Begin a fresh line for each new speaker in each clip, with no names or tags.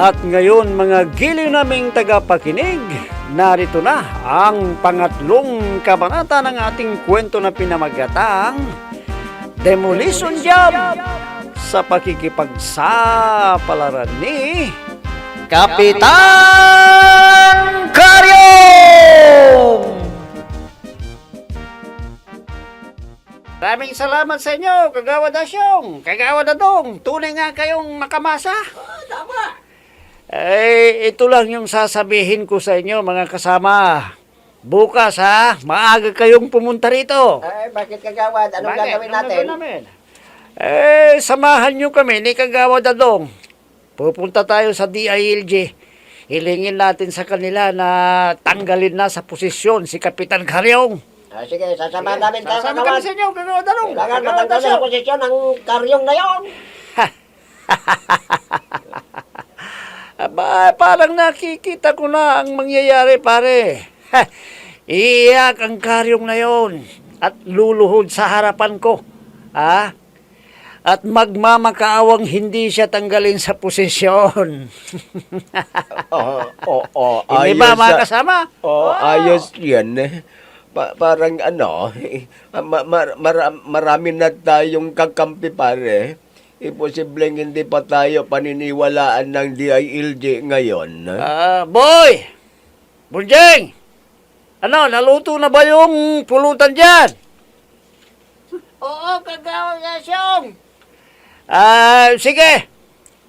At ngayon mga giliw naming tagapakinig, narito na ang pangatlong kabanata ng ating kwento na pinamagatang Demolition Job sa pakikipagsapalaran ni Kapitan Karyong! Maraming salamat sa inyo, Kagawad Asyong, Kagawad Adong. Tunay nga kayong makamasa.
Tama.
Ito lang yung sasabihin ko sa inyo, mga kasama. Bukas, maaga kayong pumunta rito.
Bakit kagawad? Anong gagawin natin?
Samahan nyo kami ni Kagawad Adong. Pupunta tayo sa DILG. Hilingin natin sa kanila na tanggalin na sa posisyon si Kapitan Karyong.
Sige, sasamahan namin tayo
Sasama kami sa inyo, Kagawad Adong.
Kailangan matanggal sa posisyon ng karyong na yon.
Parang nakikita ko na ang mangyayari, pare. Iiyak ang karyong na yon at luluhod sa harapan ko. At magmamakaawang hindi siya tanggalin sa posisyon. Hindi ba, mga kasama?
Ayos yan. Parang marami na tayong kakampi, pare. Imposibleng hindi pa tayo paniniwalaan ng DILG ngayon.
Boy! Bunjeng! Naluto na ba yung pulutan dyan?
Oo, Kagawad Asyong.
Sige.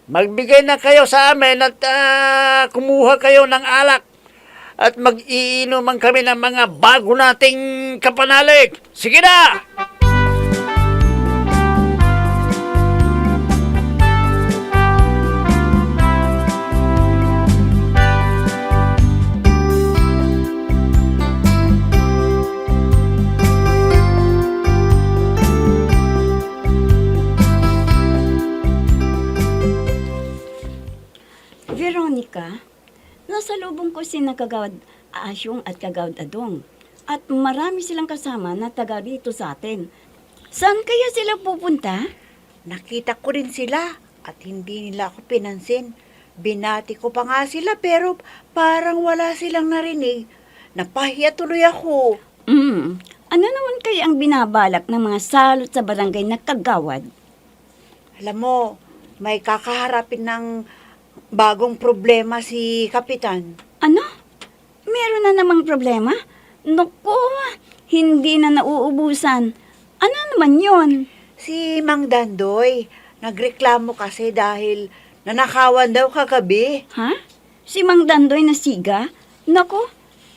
Magbigay na kayo sa amin at kumuha kayo ng alak. At mag-iinuman kami ng mga bago nating kapanalig. Sige na!
Veronica, nasa lubong ko si Kagawad Asyong at Kagawad Adong. At marami silang kasama na taga rito sa atin. Saan kaya sila pupunta?
Nakita ko rin sila at hindi nila ako pinansin. Binati ko pa nga sila pero parang wala silang narinig. Napahiya tuloy ako.
Ano naman kaya ang binabalak ng mga salot sa barangay na kagawad?
Alam mo, may kakaharapin ng bagong problema si Kapitan.
Ano? Meron na namang problema? Naku, hindi na nauubusan. Ano naman yon?
Si Mang Dandoy, nagreklamo kasi dahil nanakawan daw kagabi.
Ha? Si Mang Dandoy na siga? Naku,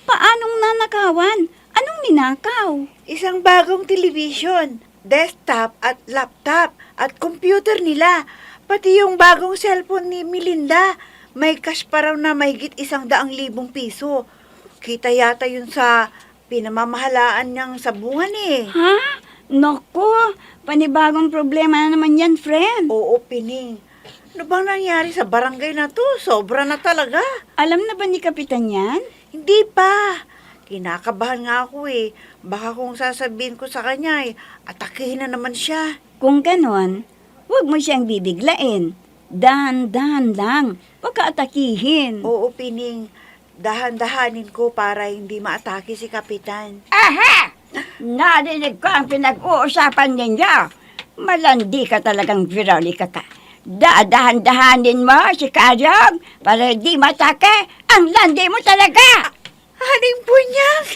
paanong nanakawan? Anong ninakaw?
Isang bagong television, desktop at laptop at computer nila. Pati yung bagong cellphone ni Melinda, may cash pa raw na mahigit 100,000 piso. Kita yata yun sa pinamamahalaan niyang sabungan eh.
Ha? Naku, panibagong problema na naman yan, friend.
Oo, Pining. Ano bang nangyari sa barangay na to? Sobra na talaga.
Alam na ba ni Kapitan yan?
Hindi pa. Kinakabahan nga ako eh. Baka kung sasabihin ko sa kanya atakihin na naman siya.
Kung ganon, huwag mo siyang bibiglain. Dahan-dahan lang. Huwag ka atakihin.
Oo, Pining. Dahan-dahanin ko para hindi maatake si Kapitan.
Aha! Narinig ko ang pinag-uusapan ninyo. Malandi ka talagang Veronica ka. Dadahan-dahanin mo si Karyong para di matake. Ang landi mo talaga!
Haning bunyag!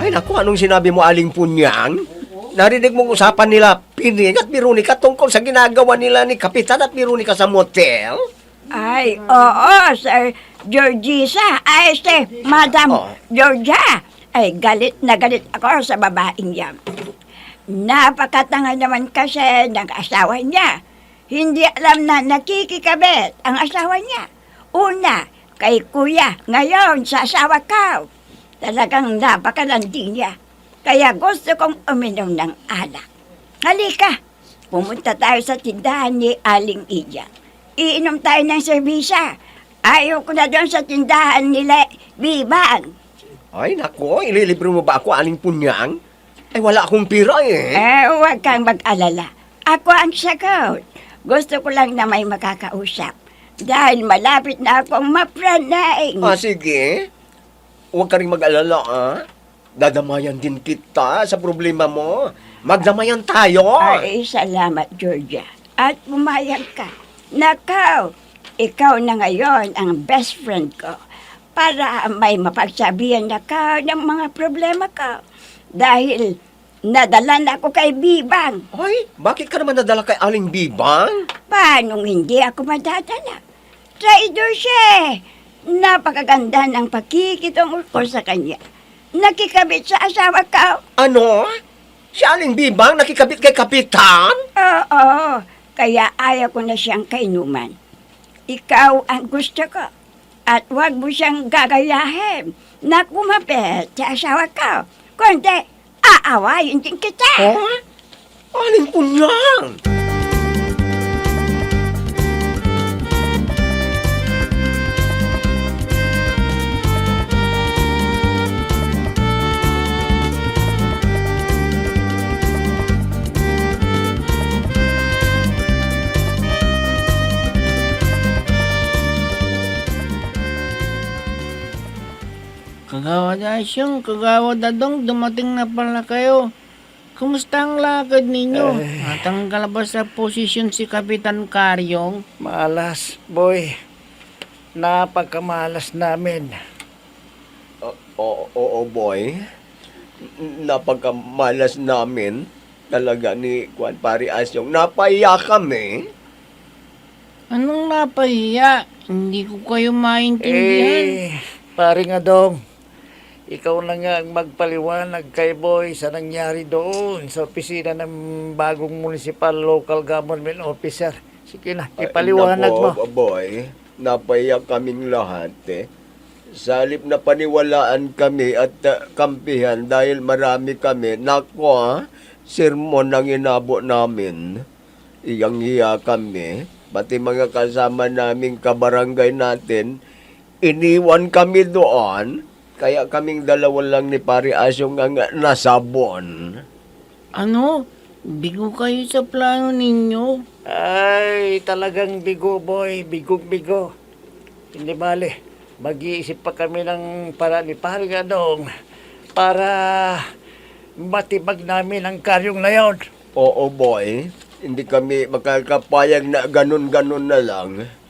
Ay naku, anong sinabi mo, Aling Punyang? Narinig mong usapan nila, Pining at Veronica tungkol sa ginagawa nila ni Kapitan at Veronica sa motel?
Ay, oo, Sir Georgisa. Ay, Madam Georgia. Ay, galit na galit ako sa babaeng yan. Napakatanga naman kasi ng asawa niya. Hindi alam na nakikikabit ang asawa niya. Una, kay kuya. Ngayon, sa asawa ko. Talagang napakalandi niya. Kaya gusto kong uminom ng alak. Halika, pumunta tayo sa tindahan ni Aling Iya. Iinom tayo ng serbisa. Ayaw ko na doon sa tindahan nila Bibang.
Ay, naku, ililibre mo ba ako, Aling Punyang? Ay, wala akong pira eh.
Huwag kang mag-alala. Ako ang sagot. Gusto ko lang na may makakausap. Dahil malapit na akong mapranaing.
Sige. Huwag ka rin mag-alala, ah. Dadamayan din kita sa problema mo. Magdamayan tayo.
Ay, salamat, Georgia. At pumayag ka. Nakaw, ikaw na ngayon ang best friend ko para may mapagsabihan na ka ng mga problema ko. Dahil nadala na ako kay Bibang.
Ay, bakit ka naman nadala kay Aling Bibang?
Paano hindi ako madadala? Traidor siya eh. Napakaganda ng pagkikitungo ko sa kanya. Nakikabit sa asawa ko.
Ano? Si Aling Bibang nakikabit kay Kapitan?
Oo, kaya ayaw ko na siyang kainuman. Ikaw ang gusto ko. At huwag mo siyang gagayahin na kumapit sa asawa ko. Kundi, aawayin din kita.
Huh? Aling Punyang?
Kagawa Dasyong, kagawa Dadong, dumating na pala kayo. Kumusta ang lakad ninyo? Natanggal ba sa posisyon si Kapitan Karyong?
Malas, boy. Napagkamalas namin.
Oo, boy. Napagkamalas namin. Talaga ni Juan Pari Asyong. Napaiya kami.
Anong napahiya? Hindi ko kayo maintindihan.
Pare nga dong. Ikaw na nga ang magpaliwanag kay Boy sa nangyari doon sa opisina ng bagong municipal local government officer. Sige na, ipaliwanag mo.
Boy, napaiyak kaming lahat eh. Salip na paniwalaan kami at kampihan dahil marami kami. Nako, sermon ang inabo namin. Iyang-iya kami. Pati mga kasama naming kabarangay natin, iniwan kami doon. Kaya kaming dalawa lang ni Pari Asyong ang nasabon.
Ano? Bigo kayo sa plano ninyo?
Ay, talagang bigo, boy. Bigong-bigo. Hindi bale. Mag-iisip pa kami ng para ni Pari nga dong para matibag namin ang karyong na yon.
Oo, boy. Hindi kami makakapayag na ganun-ganun na lang.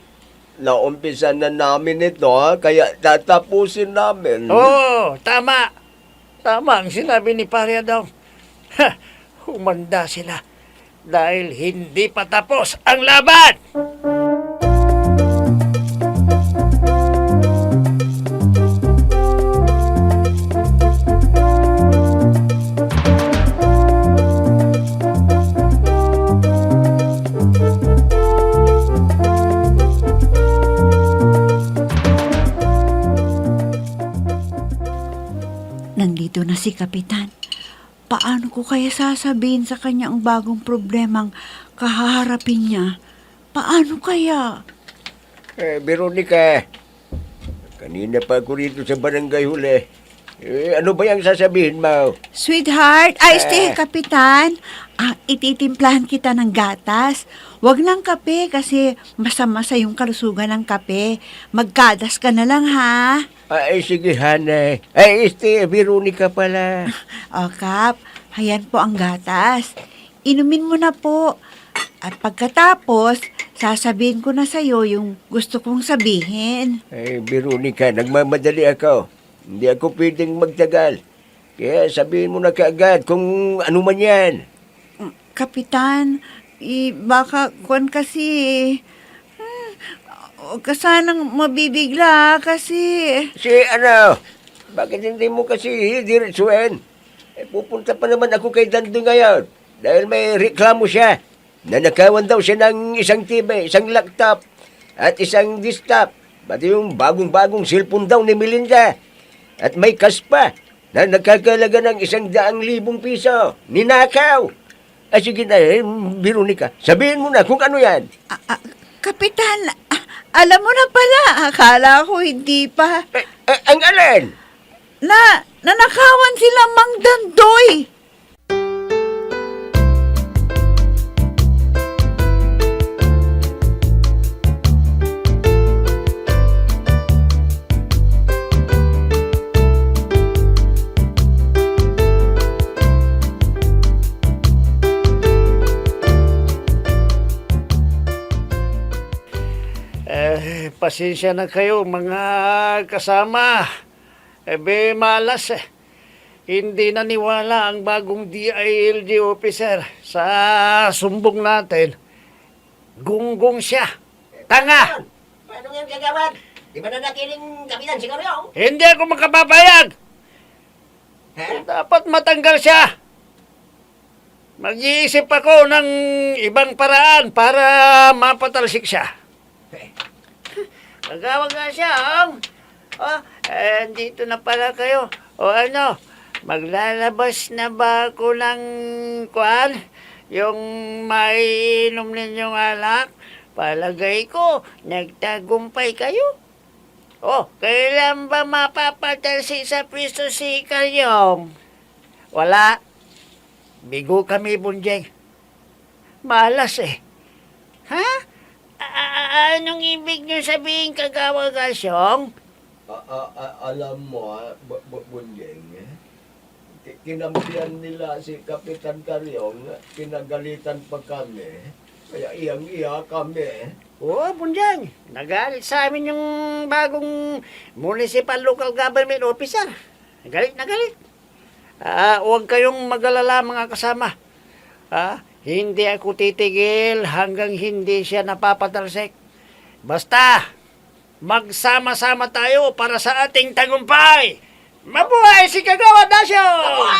Naumpisa na namin ito, kaya tatapusin namin.
Oo, tama. Tama ang sinabi ni Pari Adong. Humanda sila dahil hindi pa tapos ang laban.
Nandito na si Kapitan. Paano ko kaya sasabihin sa kanya ang bagong problemang kahaharapin niya? Paano kaya?
Veronica, kanina pa ako rito sa barangay huli. Ano ba yung sasabihin mo?
Sweetheart, stay, Kapitan. Ititimplahan kita ng gatas. Huwag ng kape kasi masama-masa yung kalusugan ng kape. Magkadas ka na lang, ha?
Ay, sige, Hana. Veronica pala.
O, Kap, hayan po ang gatas. Inumin mo na po. At pagkatapos, sasabihin ko na sa'yo yung gusto kong sabihin.
Ay, Veronica, nagmamadali ako. Hindi ako pwedeng magtagal. Kaya sabihin mo na kaagad kung ano man yan.
Kapitan, baka kuwan kasi... Huwag ka sanang mabibigla kasi...
Si ano, bakit hindi mo kasi diretsuhin? Pupunta pa naman ako kay Dando ngayon dahil may reklamo siya. Nanakawan daw siya ng isang TV, isang laptop at isang desktop. Pati yung bagong-bagong cellphone daw ni Melinda. At may cash pa. na nagkakalaga ng 100,000 piso. Ninakaw. Sige na, Veronica, sabihin mo na kung ano yan.
Kapitan, alam mo na pala. Akala ko hindi pa.
Ang alin?
Nanakawan sila Mang Dandoy.
Pasensya na kayo mga kasama. Malas eh. Hindi naniwala ang bagong DILG officer sa sumbong natin. Gunggong siya. Tanga!
Paano yan kagawad? Di ba na nakiling kapitan si Karyong?
Hindi ako makapapayag!
Ha?
Dapat matanggal siya. Mag-iisip ako ng ibang paraan para mapatalsik siya. Nagawag nga siya, dito na pala kayo. Maglalabas na ba ako ng kwan? Yung maiinom ninyong alak? Palagay ko, nagtagumpay kayo. Kailan ba mapapatalsik sa piso si Karyong? Wala. Bigo kami, Bunjeng. Malas eh. Ha? Anong ibig niyo sabihin, Kagawad Asyong?
Alam mo, Bunjeng, kinampihan nila si Kapitan Karyong, pinagalitan pa kami, kaya iyang-iya kami.
Bunjeng, nagalit sa amin yung bagong municipal local government officer. Nagalit na galit. Huwag kayong mag-alala mga kasama. Hindi ako titigil hanggang hindi siya napapatalsik. Basta, magsama-sama tayo para sa ating tagumpay. Mabuhay si Kagawad Asyong!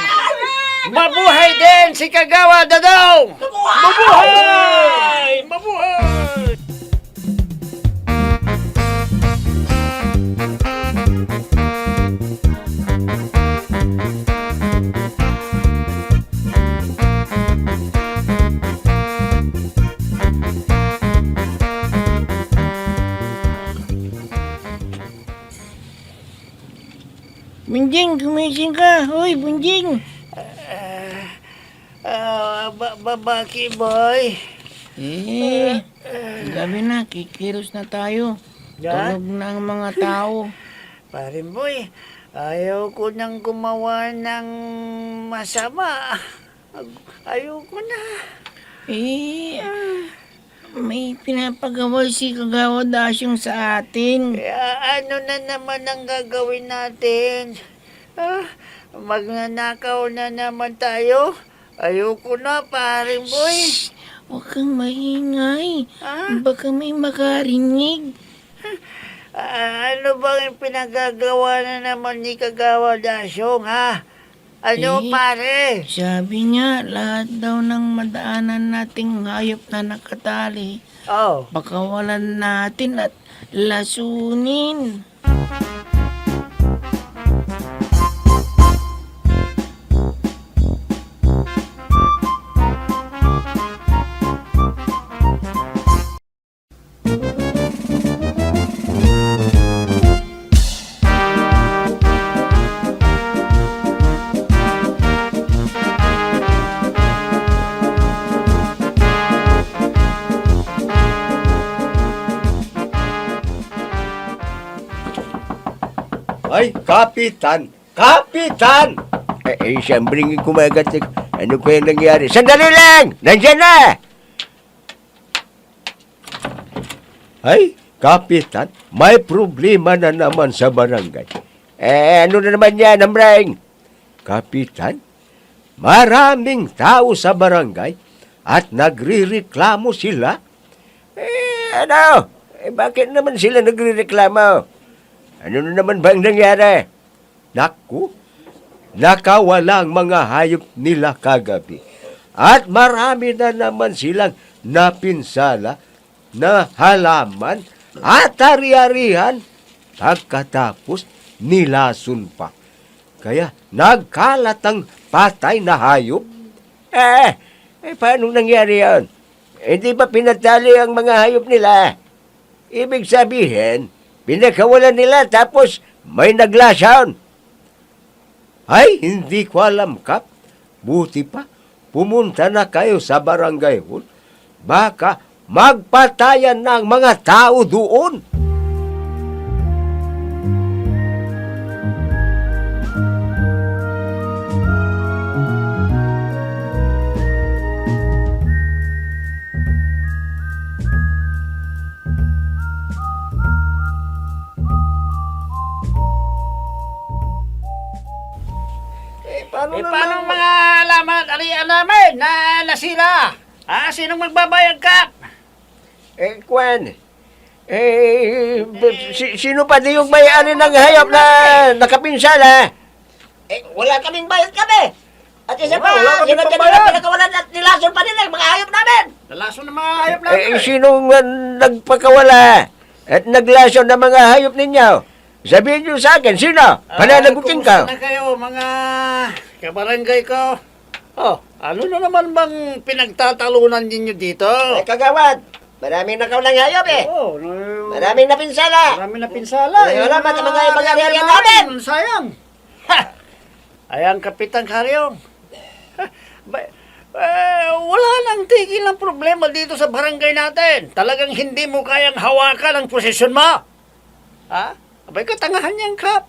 Mabuhay din si Kagawad Dadong! Mabuhay! Mabuhay!
Bunjing, gumising ka. Hoy, Bunjing.
Babaki boy.
Gabi na, kikiros na tayo.
Yan?
Tulog na ang mga tao.
Parin boy, ayaw ko nang gumawa ng masama. Ayaw ko na.
May pinapagawa si Kagawad Asyong sa atin.
Ano na naman ang gagawin natin? Magnanakaw na naman tayo? Ayoko na, paring boy.
Huwag kang maingay.
Ah?
Baka may makarinig.
Ano bang pinagagawa na naman ni Kagawad Asyong, ha? Ano, pare?
Sabi niya, lahat daw ng madaanan nating hayop na nakatali, pakawalan natin at lasunin.
Ay, Kapitan! Kapitan! Siyempre kumagat. Ano pa yung nangyari? Sandali lang! Nandiyan na! Ay, Kapitan, may problema na naman sa barangay. Ano na naman yan, Amreng? Kapitan, maraming tao sa barangay at nagrireklamo sila. Bakit naman sila nagrireklamo? Ano na naman ba ang nangyari? Naku, nakawala ang mga hayop nila kagabi. At marami na naman silang napinsala na halaman at ari-arihan. Pagkatapos, nilason pa. Kaya nagkalat ang patay na hayop. Paano nangyari yan? Hindi ba pinatali ang mga hayop nila? Ibig sabihin, pinakawalan nila tapos may naglason. Ay, hindi ko alam, Kap. Buti pa, pumunta na kayo sa barangay hall. Baka magpatayan ng mga tao doon.
Paano mga alamat, arian namin na nasira? Sinong magbabayag, Kap?
Kwan, sino pa di yung may-ari ng hayop na nakapinsala?
Wala kaming bayad kami. At isa pa,
Wala kaming
sinadya
pambayad.
nila pinakawalan at nilason pa nila yung mga hayop namin.
Nalaso ng mga hayop namin.
Sinong nagpakawala at naglason ng mga hayop ninyo? Sabihin niyo sa akin, sino? Pananagutin ka.
Kumusta na kayo, mga kabarangay ko? Ano na naman bang pinagtatalunan ninyo dito?
Ay, kagawad, maraming nakaw ng hayop eh. Maraming napinsala.
Marami na pinsala.
Ay, wala, ba't ang mga
ari-arian
ari-arian namin?
Sayang. Ayan, Kapitan Karyong. Wala nang tigil ng problema dito sa barangay natin. Talagang hindi mo kayang hawakan ang posisyon mo. Abay, katangahan yan, Kap.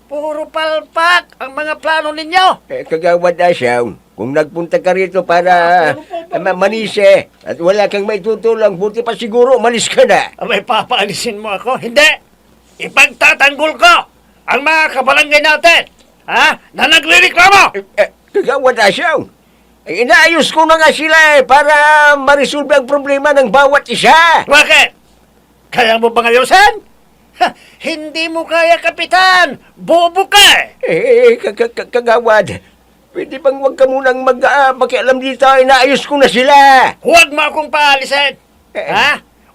Puro palpak ang mga plano ninyo.
Kagawad Asyang, kung nagpunta ka rito para manise at wala kang may tutulong, buti pa siguro malis ka na.
Abay, papaalisin mo ako. Hindi. Ipagtatanggol ko ang mga kabarangay natin. Na nagre-reklamo.
Kagawad Asyang, inaayos ko na nga sila para ma-resolve ang problema ng bawat isa.
Bakit? Kaya mo bang ayusin? Hindi mo kaya, Kapitan. Bobo ka eh.
Kagawad, pwede bang huwag ka munang makialam dito? Inaayos ko na sila.
Huwag mo akong paalisin.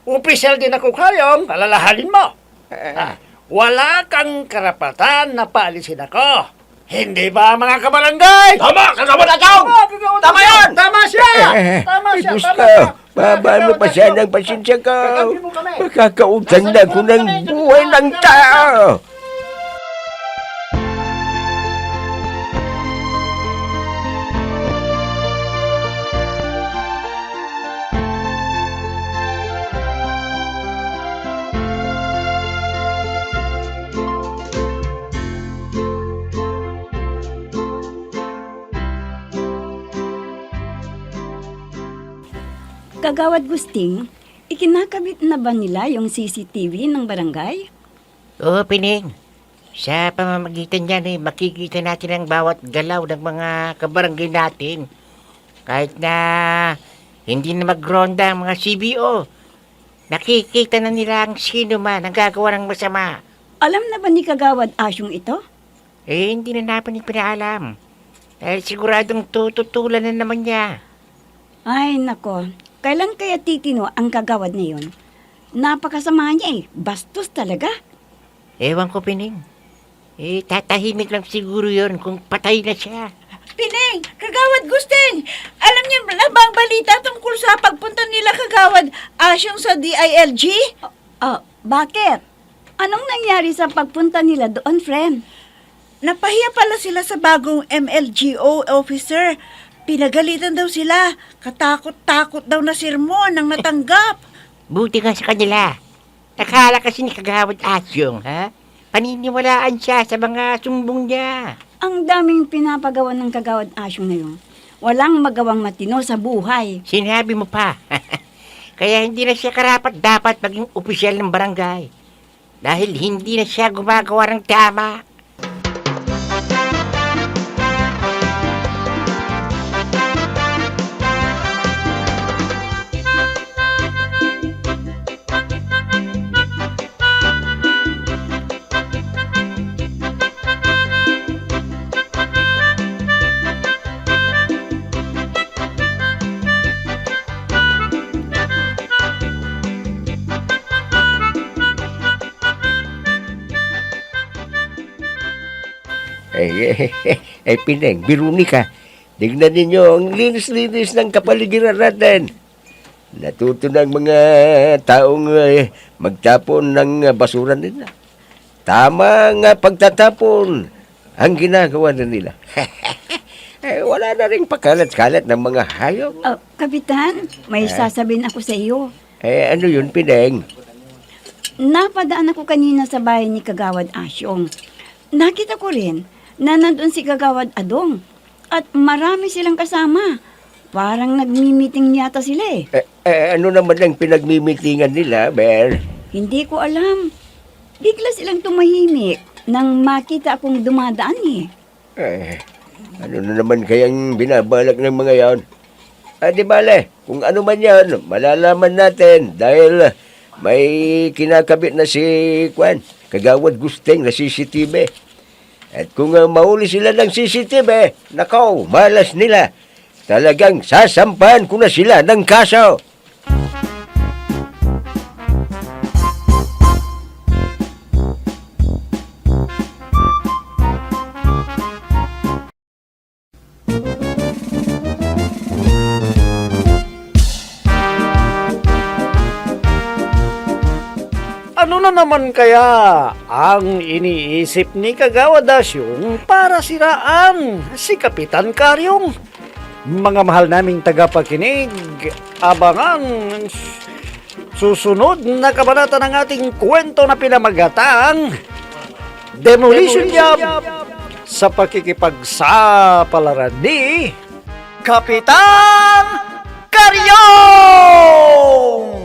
Opisyal din ako, Karyong. Alalahanin mo. Wala kang karapatan na paalisin ako. Hindi ba, mga kabarangay?
Tama, kagawad Asyong! Tama yan!
Tama siya! Tama siya!
Diyos
Tama
ka,
siya!
paano pa siya ng pasensya ka?
Kakampi mo kami.
Makakautang na ko ng buhay ng tao.
Kagawad Gusting, ikinakabit na ba nila yung CCTV ng barangay?
Oo, Pining. Sa pamamagitan niyan makikita natin ang bawat galaw ng mga kabarangay natin. Kahit na hindi na magronda ang mga CBO, nakikita na nila ang sino man ang gagawa ng masama.
Alam na ba ni Kagawad Asyong ito?
Hindi na namin pinaalam. Dahil siguradong tututulan na naman niya.
Ay, nako. Kailan kaya titino ang kagawad na yun? Napakasama niya Bastos talaga.
Ewan ko, Pining. Tatahimik lang siguro yon kung patay na siya.
Pining, Kagawad Gusting, alam niyo na ba ang balita tungkol sa pagpunta nila Kagawad Asyong sa DILG?
Bakit? Anong nangyari sa pagpunta nila doon, friend?
Napahiya pala sila sa bagong MLGO officer. Pinagalitan daw sila. Katakot-takot daw na sermon ang natanggap.
Buti nga sa kanila. Nakala kasi ni Kagawad Asyong, paniniwalaan siya sa mga sumbong niya.
Ang daming pinapagawa ng Kagawad Asyong na yun. Walang magawang matino sa buhay.
Sinabi mo pa. Kaya hindi na siya karapat dapat maging opisyal ng barangay. Dahil hindi na siya gumagawa ng tama.
Ay, Pineng, Veronica, tignan ninyo ang linis-linis ng kapaligiran natin. Natuto ng mga taong magtapon ng basura nila. Tama nga pagtatapon ang ginagawa na nila. Wala na rin pakalat-kalat ng mga hayop.
Oh, Kapitan, may sasabihin ako sa iyo.
Ano yun, Pineng?
Napadaan ako kanina sa bahay ni Kagawad Asyong. Nakita ko rin na nandun si Kagawad Adong. At marami silang kasama. Parang nagmi-meeting yata sila eh.
Ano naman ang pinagmimitingan nila, Ber?
Hindi ko alam. Bigla silang tumahimik nang makita akong dumadaan eh.
Ano na naman kayang binabalak ng mga yan? Di bale, kung ano man yan, malalaman natin dahil may kinakabit na si Kagawad Gusteng na CCTV. At kung mahuli sila ng CCTV, nakaw, malas nila. Talagang sasampahan ko na sila ng kaso.
Ano na naman kaya ang iniisip ni Kagawad Asyong para siraan si Kapitan Karyong? Mga mahal naming tagapakinig, abangan ang susunod na kabanata ng ating kwento na pinamagatang Demolition Job sa pakikipagsapalaran ni Kapitan Karyong!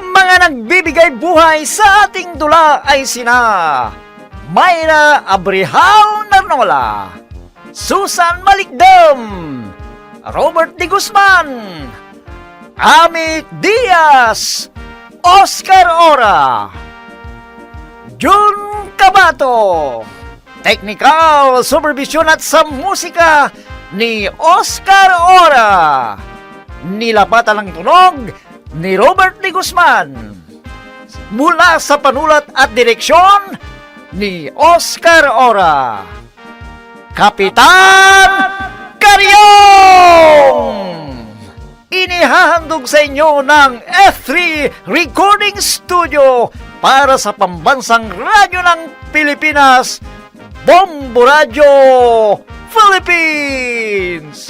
Mga nagbibigay buhay sa ating dula ay sina Mayra Abrihal Narnola, Susan Malikdam, Robert D. Guzman, Amit Diaz, Oscar Ora, Jun Cabato, Technical Supervision at sa musika ni Oscar Ora, nilapatan ng tunog ni Robert D. Guzman, mula sa panulat at direksyon ni Oscar Ora, Kapitan Karyong! Inihahandog sa inyo ng F3 Recording Studio para sa pambansang radyo ng Pilipinas, Bombo Radio Philippines!